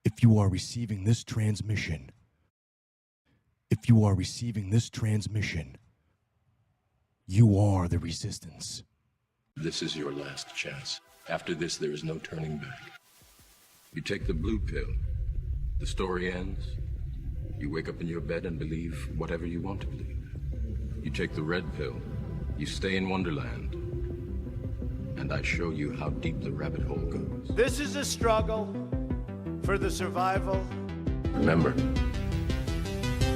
If you are receiving this transmission, if you are receiving this transmission, you are the resistance. This is your last chance. After this, there is no turning back. You take the blue pill. The story ends. You wake up in your bed and believe whatever you want to believe. You take the red pill. You stay in Wonderland. And I show you how deep the rabbit hole goes. This is a struggle for the survival. Remember,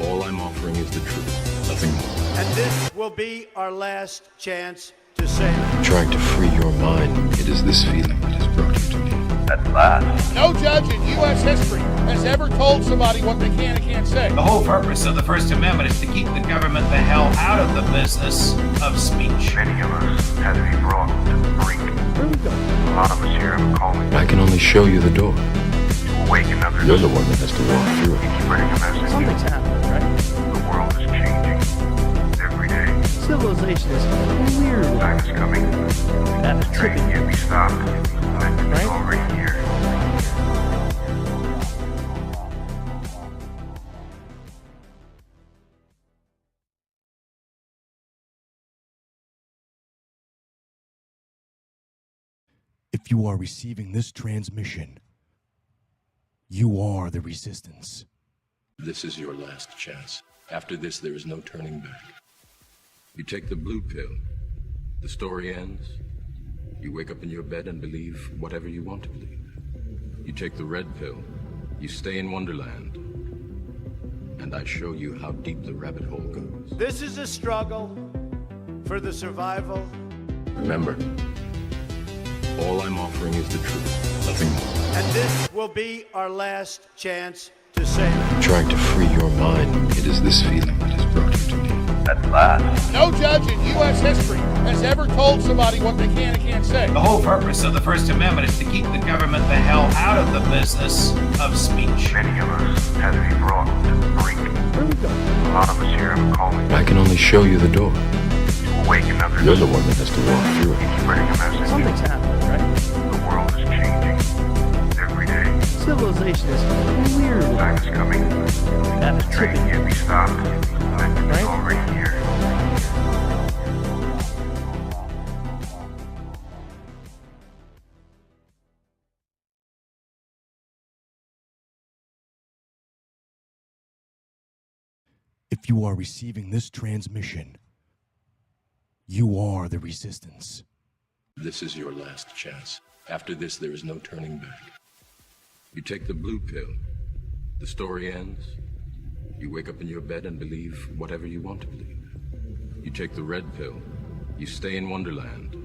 all I'm offering is the truth, nothing more. And this will be our last chance to say Trying to free your mind, it is this feeling that has brought you to me. At last. No judge in U.S. history has ever told somebody what they can and can't say. The whole purpose of the First Amendment is to keep the government the hell out of the business of speech. Many of us had to be brought to the brink. A lot of us here have a calling I can only show you the door. to awaken others. You're the one that has to walk through it. Spreading a message. Something's happening, right? The world is changing every day. Civilization is weird. Time is coming. That The train tripping. can't be stopped. It's Right? already here. If you are receiving this transmission, you are the resistance. This is your last chance. After this, there is no turning back. You take the blue pill. The story ends. You wake up in your bed and believe whatever you want to believe. You take the red pill. You stay in Wonderland. And I show you how deep the rabbit hole goes. this is a struggle for the survival. Remember, all I'm offering is the truth, nothing more. And this will be our last chance to say Trying to free your mind, it is this feeling that has brought you to me. At last. No judge in U.S. history has ever told somebody what they can and can't say. The whole purpose of the First Amendment is to keep the government the hell out of the business of speech. Many of us had to be brought to the brink. A lot of us here have a calling I can only show you the door. to awaken others. You're the one that has to walk through it. Spreading a message. Something's happening, right? The world is changing every day. Civilization is weird. Time is coming. That The train tripping. can't be stopped. It's Right? already here. If you are receiving this transmission, you are the resistance. This is your last chance. After this, there is no turning back. You take the blue pill. The story ends. You wake up in your bed and believe whatever you want to believe. You take the red pill. You stay in Wonderland.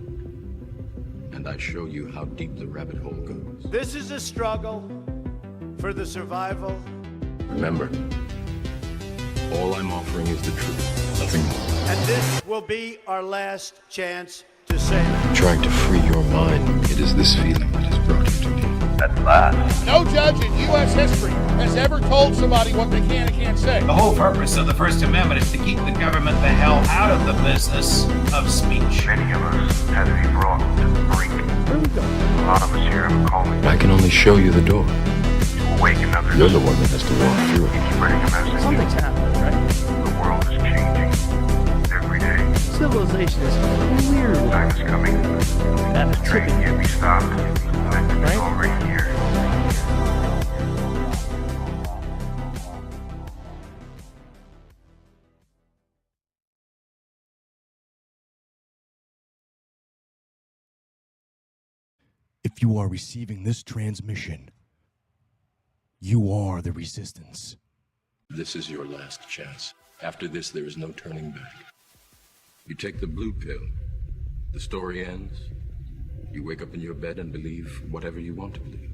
And I show you how deep the rabbit hole goes. this is a struggle for the survival. Remember, all I'm offering is the truth, nothing more. And this will be our last chance to say Trying to free your mind, it is this feeling that has brought you to me. At last. No judge in U.S. history has ever told somebody what they can and can't say. The whole purpose of the First Amendment is to keep the government the hell out of the business of speech. Many of us had to be brought to the brink. A lot of us here have a calling I can only show you the door. to awaken others. You're the one that has to walk through it. Spreading a message. Something's happening, right? The world is changing every day. Civilization is weird. Time is coming. That The train tripping. can't be stopped. It's Right? already here. If you are receiving this transmission, you are the resistance. This is your last chance. After this, there is no turning back. You take the blue pill. The story ends. You wake up in your bed and believe whatever you want to believe.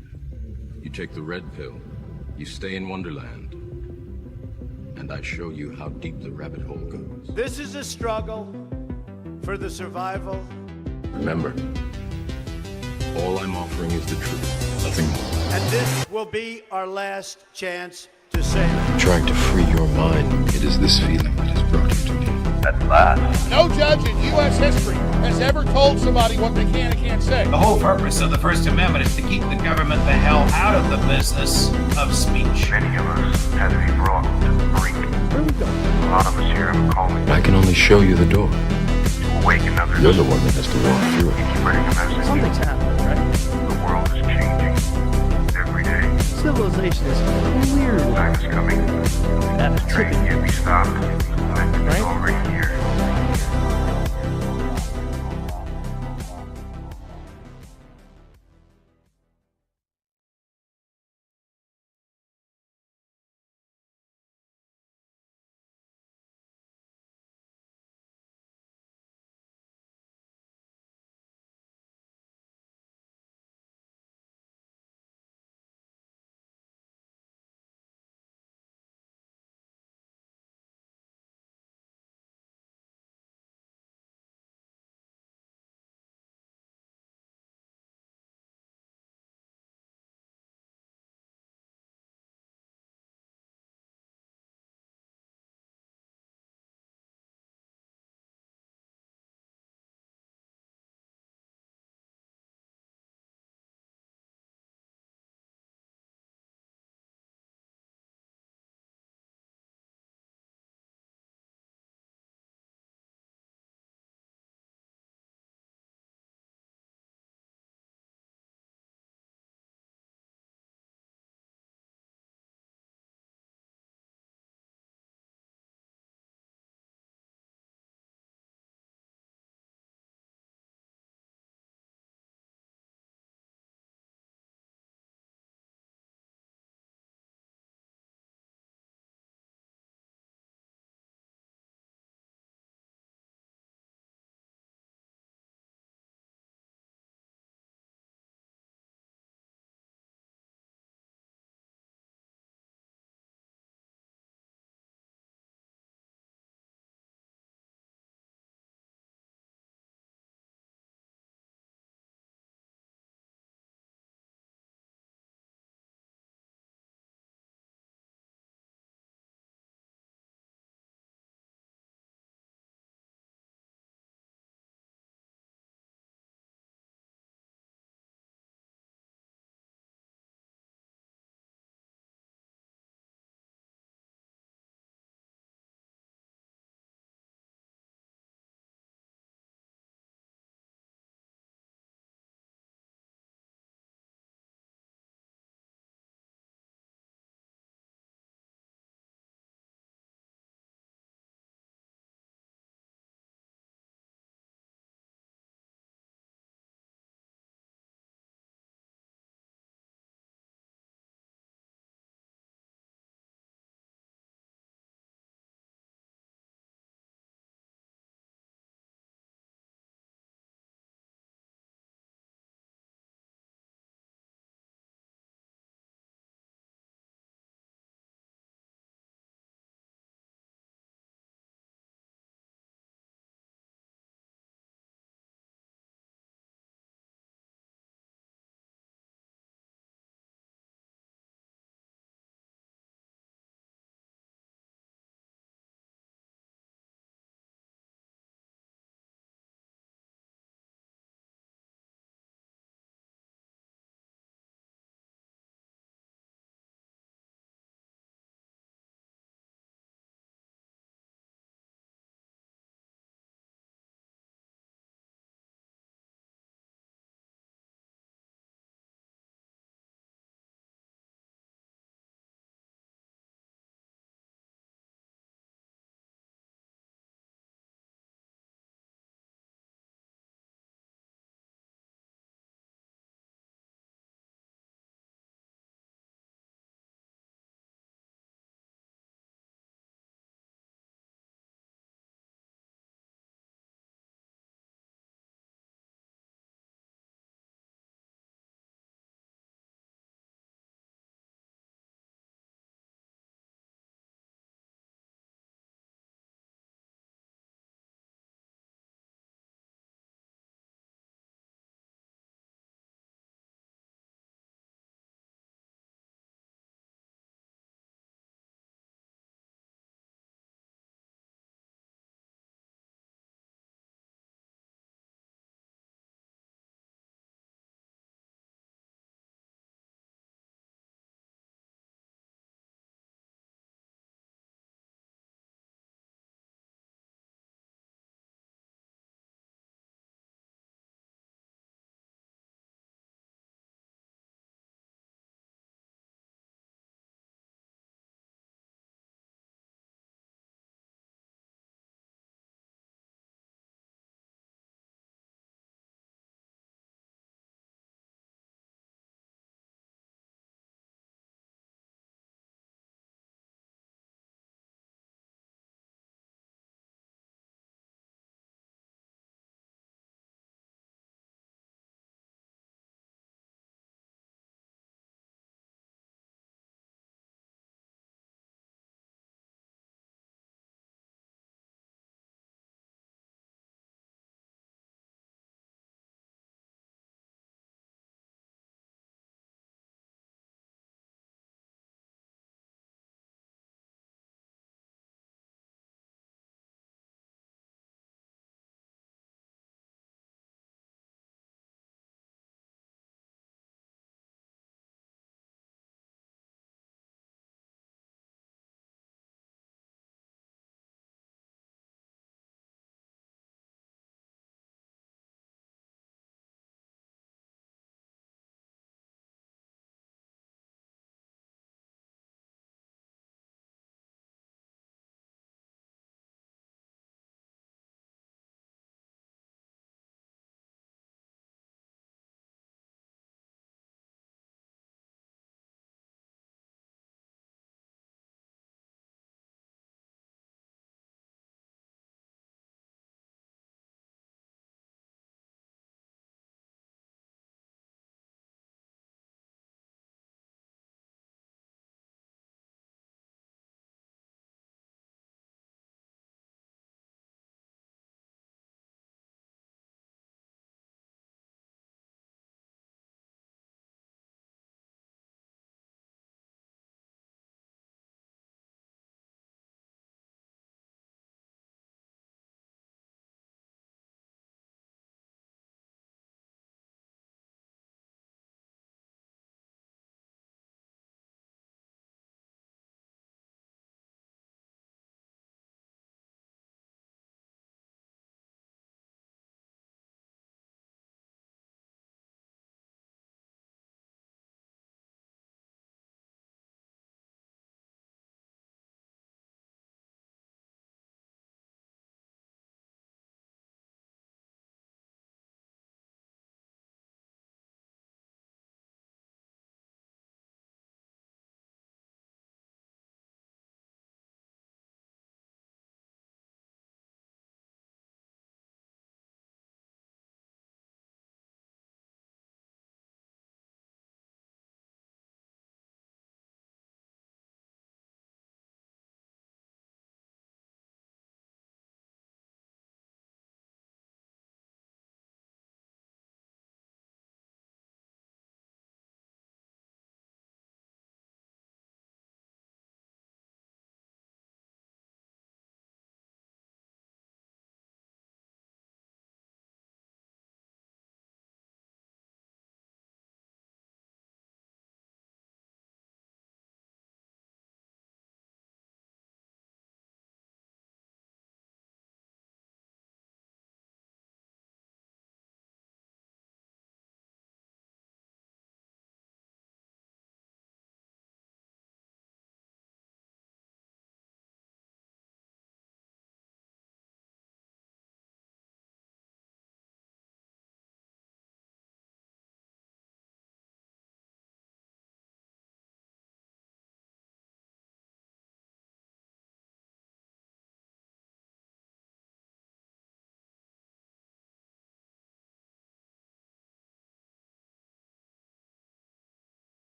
You take the red pill. You stay in Wonderland. And I show you how deep the rabbit hole goes. this is a struggle for the survival. Remember, all I'm offering is the truth, nothing more. And this will be our last chance to say Trying to free your mind, it is this feeling that has brought you to me. At last. No judge in U.S. history has ever told somebody what they can and can't say. The whole purpose of the First Amendment is to keep the government the hell out of the business of speech. Many of us had to be brought to the brink. A lot of us here have calling I can only show you the door. to awaken others. You're the one that has to walk through it. Spreading a message. Something's happening, right? The world is changing every day. Civilization is clearly Time is coming. at a Train tipping can't be stopped. Momentum is Right? already here.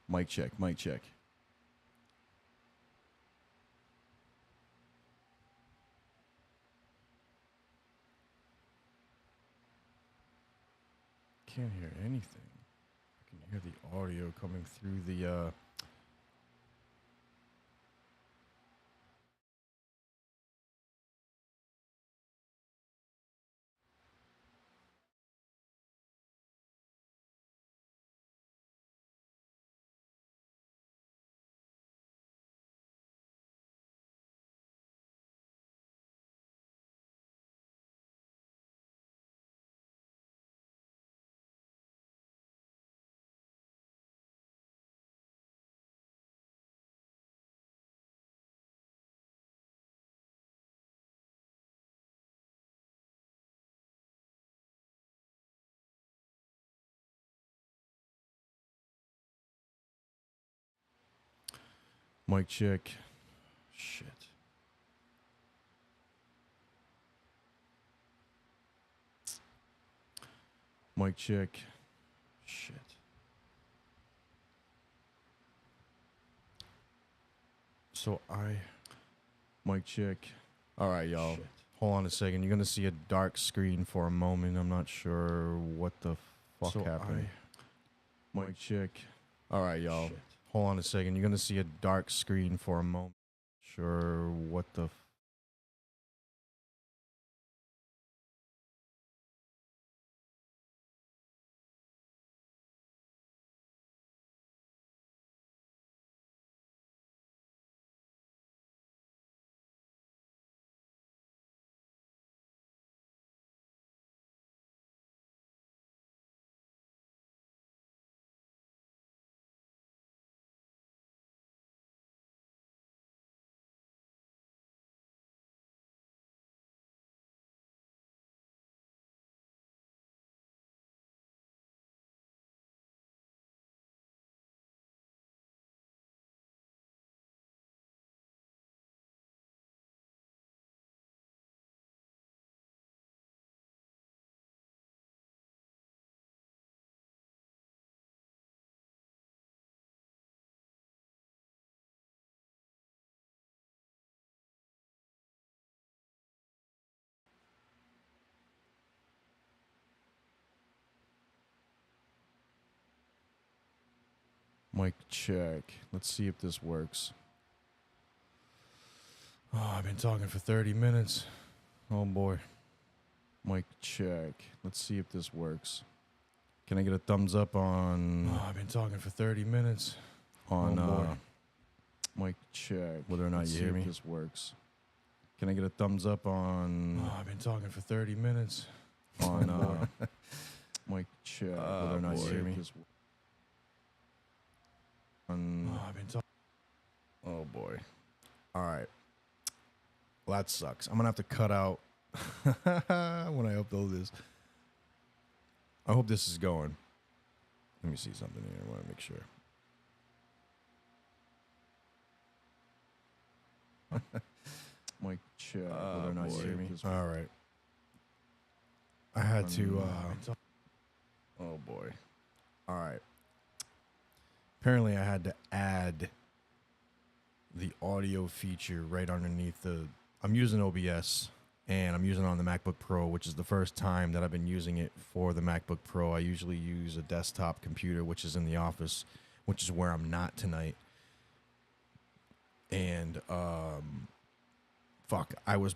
Mic check, mic check. Can't hear anything. I can hear the audio coming through the mic check. Shit. Mic check. Shit. So mic check. All right, y'all. Shit. Hold on a second. You're going to see a dark screen for a moment. I'm not sure what the fuck happened. Mic check. All right, y'all. Shit. Hold on a second. You're going to see a dark screen for a moment. Sure what the mic check. Let's see if this works. Oh, I've been talking for 30 minutes. Oh boy. Mic check. Let's see if this works. Can I get a thumbs up on... Oh, I've been talking for 30 minutes. On mic check. Whether or not you hear me. This works. Can I get a thumbs up on... Oh, I've been talking for 30 minutes. On mic check. Whether or not you hear me. I've been talking... Oh boy. All right. Well, that sucks. I'm going to have to cut out when I upload this. I hope this is going. Let me see something here. I want to make sure. Mic check. Whether or not you hear me. All right. I had to... oh, boy. All right. Apparently, I had to add the audio feature right underneath the... I'm using OBS, and I'm using it on the MacBook Pro, which is the first time that I've been using it for the MacBook Pro. I usually use a desktop computer, which is in the office, which is where I'm not tonight. And, fuck, I was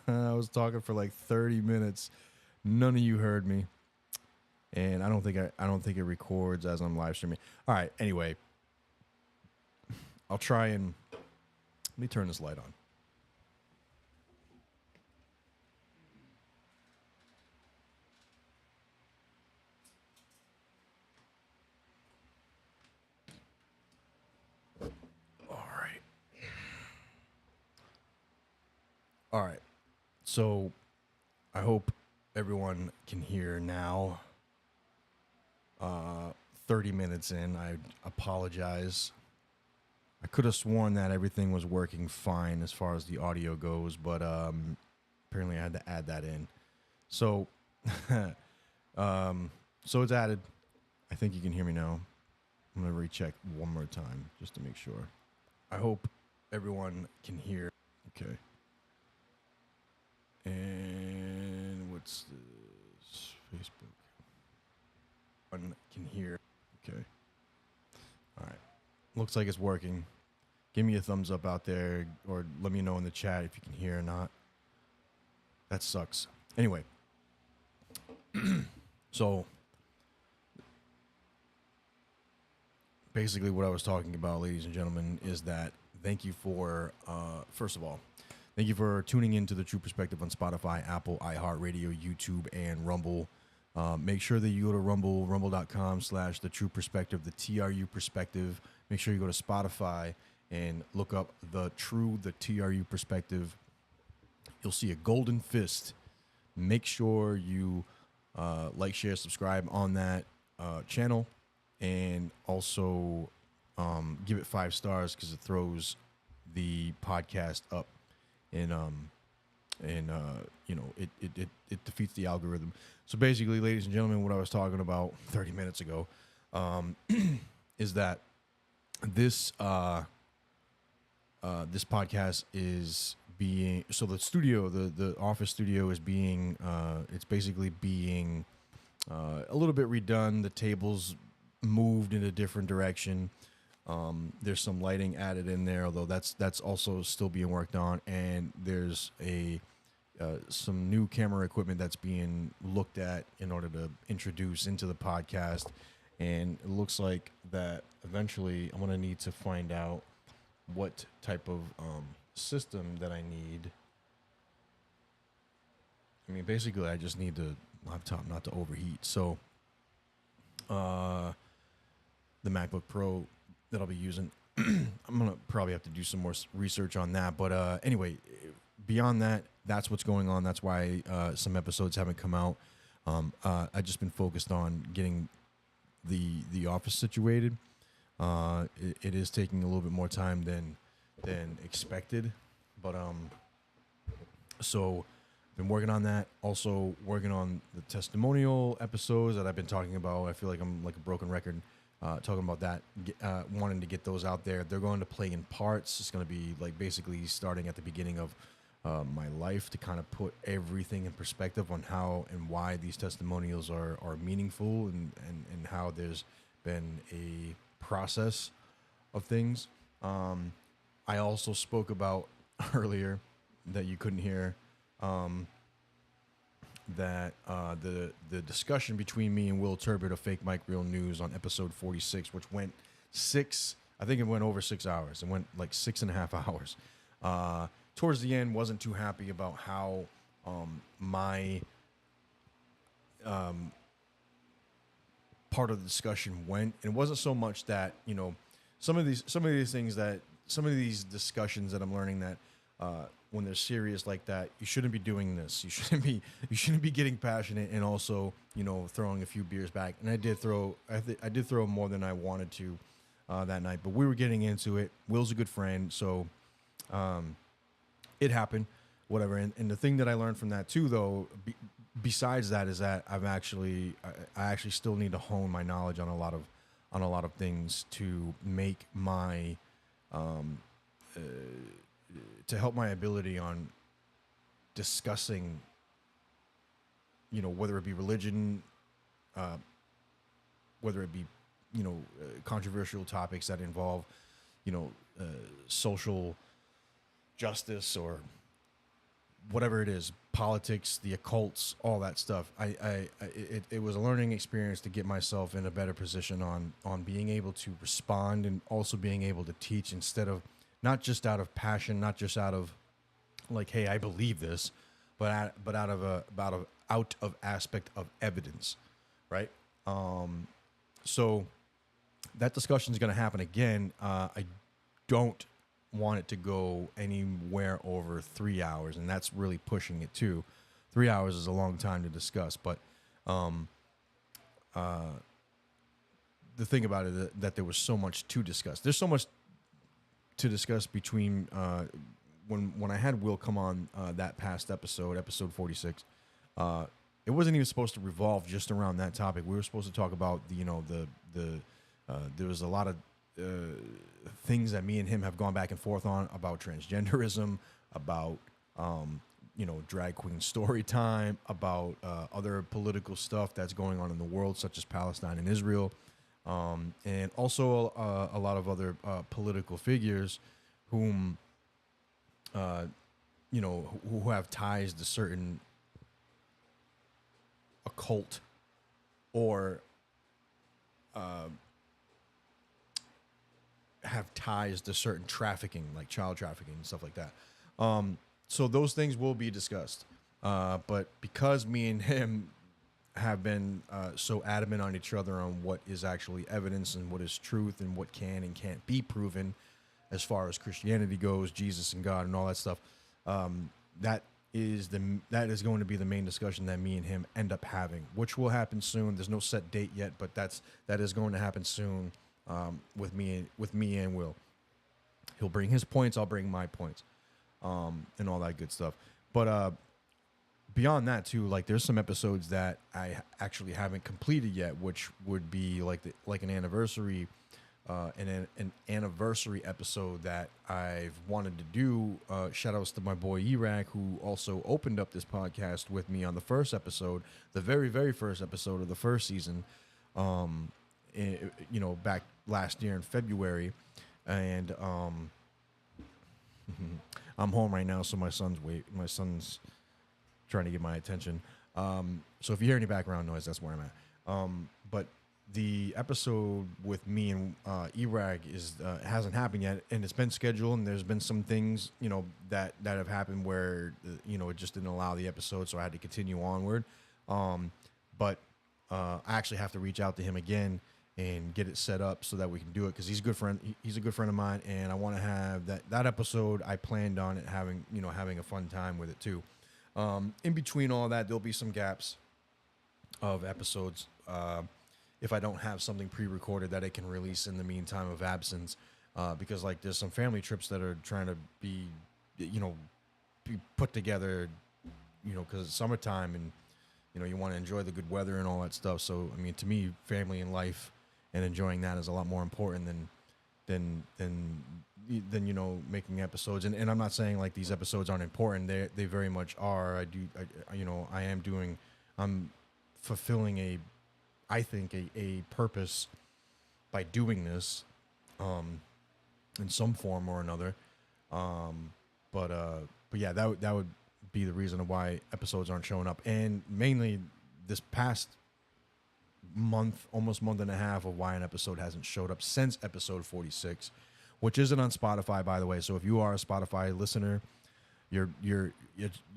I was talking for like 30 minutes. None of you heard me. And I don't think it records as I'm live streaming. All right, anyway. I'll try and... Let me turn this light on. All right. So I hope everyone can hear now. 30 minutes in, I apologize. I could have sworn that everything was working fine as far as the audio goes, but apparently I had to add that in. So, so it's added. I think you can hear me now. I'm gonna recheck one more time just to make sure. I hope everyone can hear. Okay. And what's this? Facebook. Everyone can hear. Okay. All right. Looks like it's working. Give me a thumbs up out there, or let me know in the chat if you can hear or not. That sucks. Anyway. So basically what I was talking about, ladies and gentlemen, is that thank you for, first of all, thank you for tuning in to the Tru Perspective on Spotify, Apple, iHeartRadio, YouTube, and Rumble. Make sure that you go to rumble.com/the Tru Perspective, the TRU Perspective. Make sure you go to Spotify and look up the TRU Perspective. You'll see a golden fist. Make sure you like, share, subscribe on that channel, and also give it 5 stars because it throws the podcast up, and you know, it defeats the algorithm. So basically, ladies and gentlemen, what I was talking about 30 minutes ago is that this this podcast is being, so the studio, the office studio is being, it's basically being a little bit redone. The tables moved in a different direction. There's some lighting added in there, although that's also still being worked on. And there's some new camera equipment that's being looked at in order to introduce into the podcast. And it looks like that eventually I'm going to need to find out what type of system that I need. I mean, basically, I just need the laptop not to overheat. So, the MacBook Pro that I'll be using, I'm gonna probably have to do some more research on that. But anyway, beyond that, that's what's going on. That's why some episodes haven't come out. I've just been focused on getting the office situated. It is taking a little bit more time than expected, but so been working on that. Also working on the testimonial episodes that I've been talking about. I feel like I'm like a broken record talking about that, wanting to get those out there. They're going to play in parts. It's going to be like basically starting at the beginning of my life to kind of put everything in perspective on how and why these testimonials are meaningful, and how there's been a process of things. I also spoke about earlier that you couldn't hear, that the discussion between me and Will Turbot of Fake Mike Real News on episode 46, which went I think it went over 6 hours. It went like 6.5 hours. Towards the end, wasn't too happy about how my part of the discussion went. And it wasn't so much that, you know, some of these discussions that I'm learning that when they're serious like that, you shouldn't be doing this. You shouldn't be getting passionate and also, you know, throwing a few beers back. And I did throw more than I wanted to that night, but we were getting into it. Will's a good friend, so it happened, whatever. And the thing that I learned from that too, though, besides that, is that I actually still need to hone my knowledge on a lot of things to make my to help my ability on discussing, you know, whether it be religion, whether it be, you know, controversial topics that involve, you know, social justice or whatever it is, politics, the occults, all that stuff. It was a learning experience to get myself in a better position on being able to respond, and also being able to teach, instead of not just out of passion, not just out of like, hey, I believe this, but out of aspect of evidence, right? So that discussion is going to happen again. I don't want it to go anywhere over 3 hours, and that's really pushing it too. 3 hours is a long time to discuss, but the thing about it that there was so much to discuss. There's so much to discuss between when I had Will come on that past episode 46. It wasn't even supposed to revolve just around that topic. We were supposed to talk about the There was a lot of things that me and him have gone back and forth on about transgenderism, about drag queen story time, about other political stuff that's going on in the world, such as Palestine and Israel, and also a lot of other political figures whom who have ties to certain occult or have ties to certain trafficking, like child trafficking and stuff like that. So those things will be discussed. But because me and him have been so adamant on each other on what is actually evidence and what is truth and what can and can't be proven as far as Christianity goes, Jesus and God and all that stuff, that is going to be the main discussion that me and him end up having, which will happen soon. There's no set date yet, but that is going to happen soon with me and Will. He'll bring his points, I'll bring my points, and all that good stuff. But beyond that too, like there's some episodes that I actually haven't completed yet, which would be like an anniversary. An anniversary episode that I've wanted to do. Shout outs to my boy Iraq, who also opened up this podcast with me on the first episode, the very, very first episode of the first season, back last year in February. And I'm home right now, so my son's trying to get my attention. So if you hear any background noise, that's where I'm at. But the episode with me and Iraq hasn't happened yet, and it's been scheduled, and there's been some things that have happened where it just didn't allow the episode, so I had to continue onward. But I actually have to reach out to him again and get it set up so that we can do it, because he's a good friend. He's a good friend of mine, and I want to have that episode. I planned on it having a fun time with it too. In between all that, there'll be some gaps of episodes. If I don't have something pre-recorded that I can release in the meantime of absence, because like there's some family trips that are trying to be put together, because it's summertime and, you want to enjoy the good weather and all that stuff. So, I mean, to me, family and life and enjoying that is a lot more important than making episodes. And I'm not saying like these episodes aren't important. They very much are. I'm fulfilling I think a purpose by doing this, in some form or another. But yeah, that would be the reason why episodes aren't showing up. And mainly this past almost month and a half of why an episode hasn't showed up since episode 46, which isn't on Spotify, by the way. So if you are a Spotify listener, you're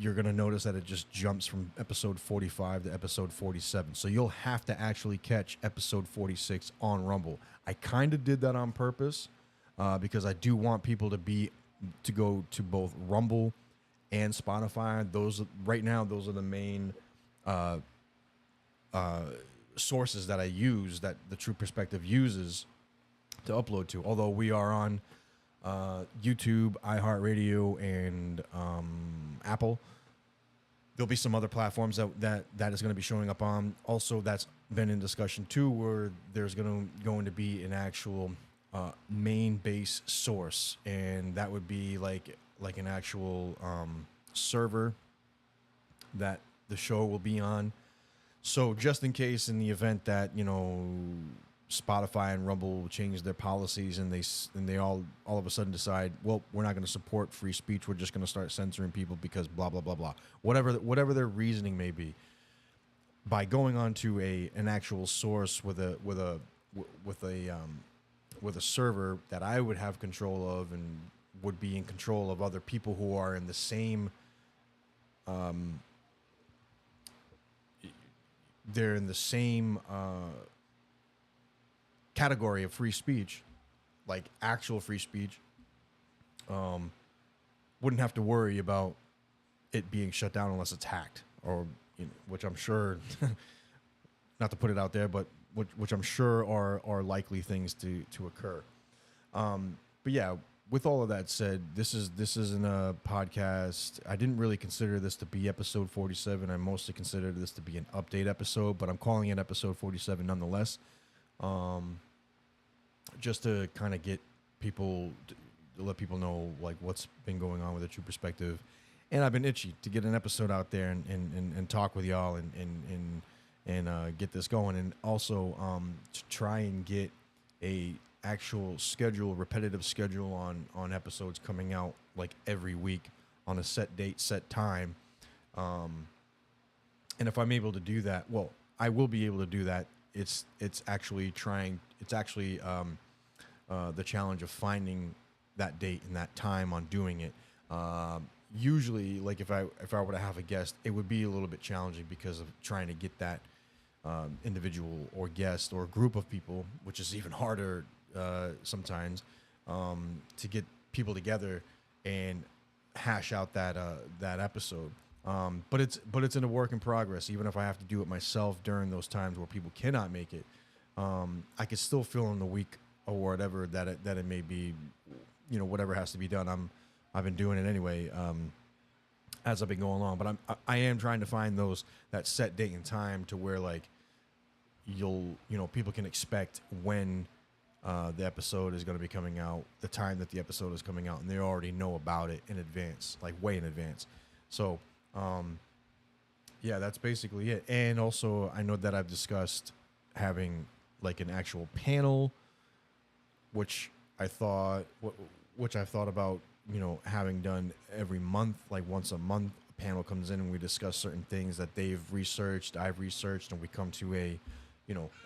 going to notice that it just jumps from episode 45 to episode 47. So you'll have to actually catch episode 46 on Rumble. I kind of did that on purpose because I do want people to go to both Rumble and Spotify. Those are the main sources that I use, that the Tru Perspective uses to upload to. Although we are on YouTube, iHeartRadio, and Apple. There'll be some other platforms that is going to be showing up on. Also, that's been in discussion too, where there's going to be an actual main base source, and that would be like an actual server that the show will be on. So just in case, in the event that Spotify and Rumble change their policies and they all of a sudden decide, well, we're not going to support free speech, we're just going to start censoring people because blah blah blah blah, whatever their reasoning may be, by going on to an actual source with a server that I would have control of and would be in control of other people who are in the same they're in the same category of free speech, like actual free speech, wouldn't have to worry about it being shut down unless it's hacked, or which I'm sure, not to put it out there, but which I'm sure are likely things to occur. But yeah, with all of that said, this isn't a podcast. I didn't really consider this to be episode 47. I mostly considered this to be an update episode, but I'm calling it episode 47 nonetheless. just to kind of get people, to let people know like what's been going on with the True Perspective. And I've been itchy to get an episode out there and talk with y'all and get this going. And also to try and get a actual schedule, repetitive schedule on episodes coming out like every week on a set date, set time. And if I'm able to do that, well, I will be able to do that. It's actually the challenge of finding that date and that time on doing it. Usually, like if I were to have a guest, it would be a little bit challenging because of trying to get that individual or guest or group of people, which is even harder sometimes, to get people together and hash out that episode. But it's in a work in progress. Even if I have to do it myself during those times where people cannot make it, I can still fill in the week or whatever that it may be. You know, whatever has to be done. I've been doing it anyway as I've been going along. But I am trying to find that set date and time to where like people can expect when the episode is going to be coming out, the time that the episode is coming out, and they already know about it in advance, like way in advance. So. Yeah, that's basically it. And also, I know that I've discussed having like an actual panel, which I've thought about, having done every month, like once a month, a panel comes in and we discuss certain things that they've researched, I've researched, and we come to a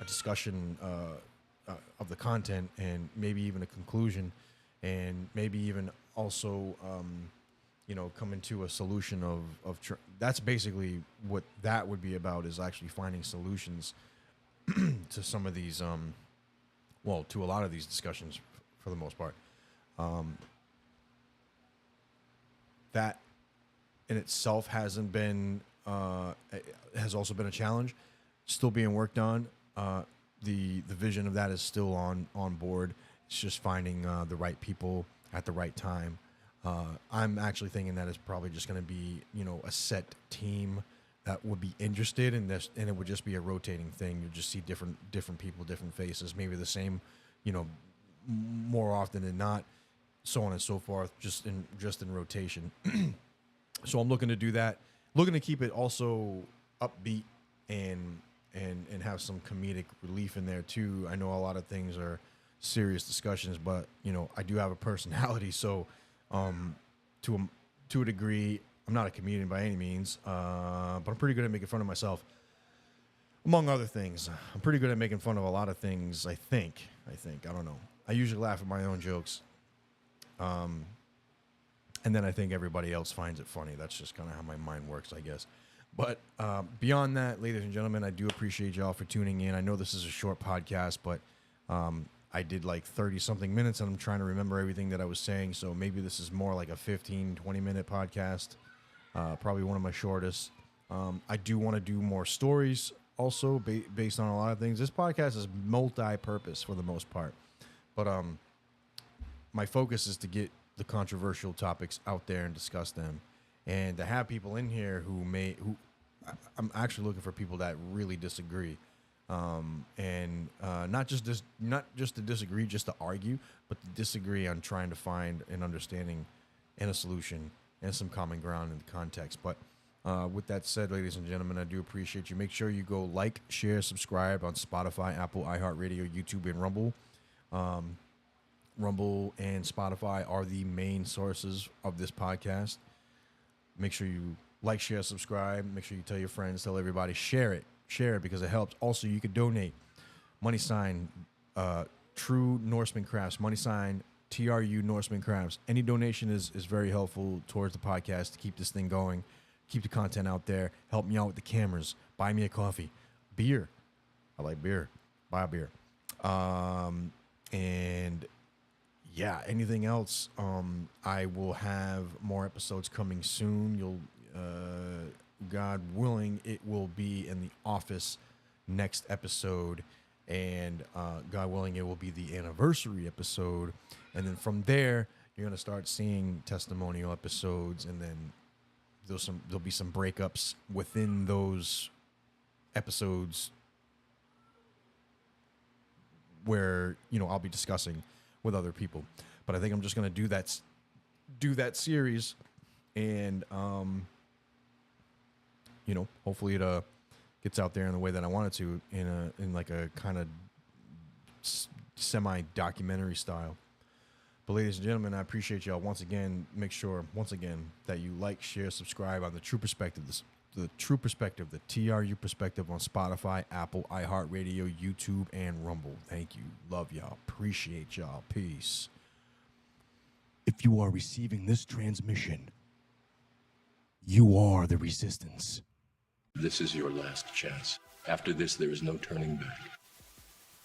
discussion of the content and maybe even a conclusion, and maybe even also, coming to a solution of that's basically what that would be about, is actually finding solutions to some of these, to a lot of these discussions for the most part. That in itself has also been a challenge, still being worked on. The vision of that is still on board. It's just finding the right people at the right time. I'm actually thinking that it's probably just going to be, a set team that would be interested in this, and it would just be a rotating thing. You just see different people, different faces, maybe the same, more often than not, so on and so forth, just in rotation. So I'm looking to do that, looking to keep it also upbeat and have some comedic relief in there too. I know a lot of things are serious discussions, but I do have a personality, so. To a degree, I'm not a comedian by any means, but I'm pretty good at making fun of myself, among other things. I'm pretty good at making fun of a lot of things, I think. I don't know. I usually laugh at my own jokes. And then I think everybody else finds it funny. That's just kind of how my mind works, I guess. But beyond that, ladies and gentlemen, I do appreciate y'all for tuning in. I know this is a short podcast, but I did like 30-something minutes, and I'm trying to remember everything that I was saying, so maybe this is more like a 15, 20-minute podcast, probably one of my shortest. I do want to do more stories also based on a lot of things. This podcast is multi-purpose for the most part, but my focus is to get the controversial topics out there and discuss them, and to have people in here who I'm actually looking for people that really disagree. Not just to disagree, just to argue, but to disagree on trying to find an understanding and a solution and some common ground in the context. But with that said, ladies and gentlemen, I do appreciate you. Make sure you go like, share, subscribe on Spotify, Apple, iHeartRadio, YouTube, and Rumble. Rumble and Spotify are the main sources of this podcast. Make sure you like, share, subscribe. Make sure you tell your friends, tell everybody, share it because it helps. Also, you could donate. Money sign Tru Norseman Crafts. Money sign TRU Norseman Crafts. Any donation is very helpful towards the podcast to keep this thing going, keep the content out there, help me out with the cameras, buy me a coffee, beer. I like beer. Buy a beer. And yeah, anything else? I will have more episodes coming soon. God willing, it will be in the office next episode, and God willing, it will be the anniversary episode, and then from there you're going to start seeing testimonial episodes, and then there'll be some breakups within those episodes where I'll be discussing with other people. But I think I'm just gonna do that series, and hopefully it gets out there in the way that I want it to, in like a kind of semi-documentary style. But ladies and gentlemen, I appreciate y'all once again. Make sure that you like, share, subscribe on the Tru Perspective, the Tru Perspective, the TRU Perspective on Spotify, Apple, iHeartRadio, YouTube, and Rumble. Thank you. Love y'all. Appreciate y'all. Peace. If you are receiving this transmission, you are the resistance. This is your last chance. After this, there is no turning back.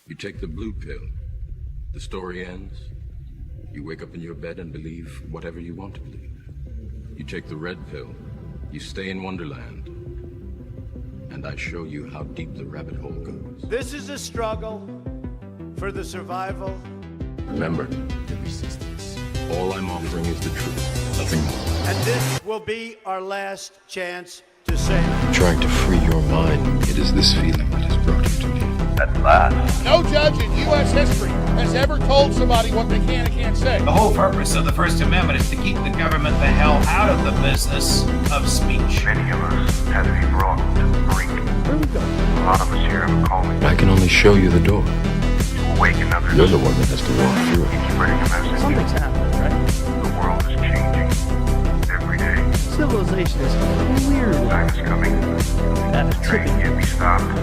You take the blue pill. The story ends. You wake up in your bed and believe whatever you want to believe. You take the red pill. You stay in Wonderland. And I show you how deep the rabbit hole goes. This is a struggle for the survival. Remember, The resistance. all I'm offering is the truth. Nothing more. And this will be our last chance to say it. Trying to free your mind. It is this feeling that has brought you to me. At last. No judge in U.S. history has ever told somebody what they can and can't say. The whole purpose of the First Amendment is to keep the government the hell out of the business of speech. Many of us have been brought to the brink. A lot of us here have a calling I can only show you the door. to awaken others. You're the one that has to walk through it. Spreading a message. Something's happening, right? The world is changing every day. Civilization is clearly Time is coming. at a Train tipping can't be stopped.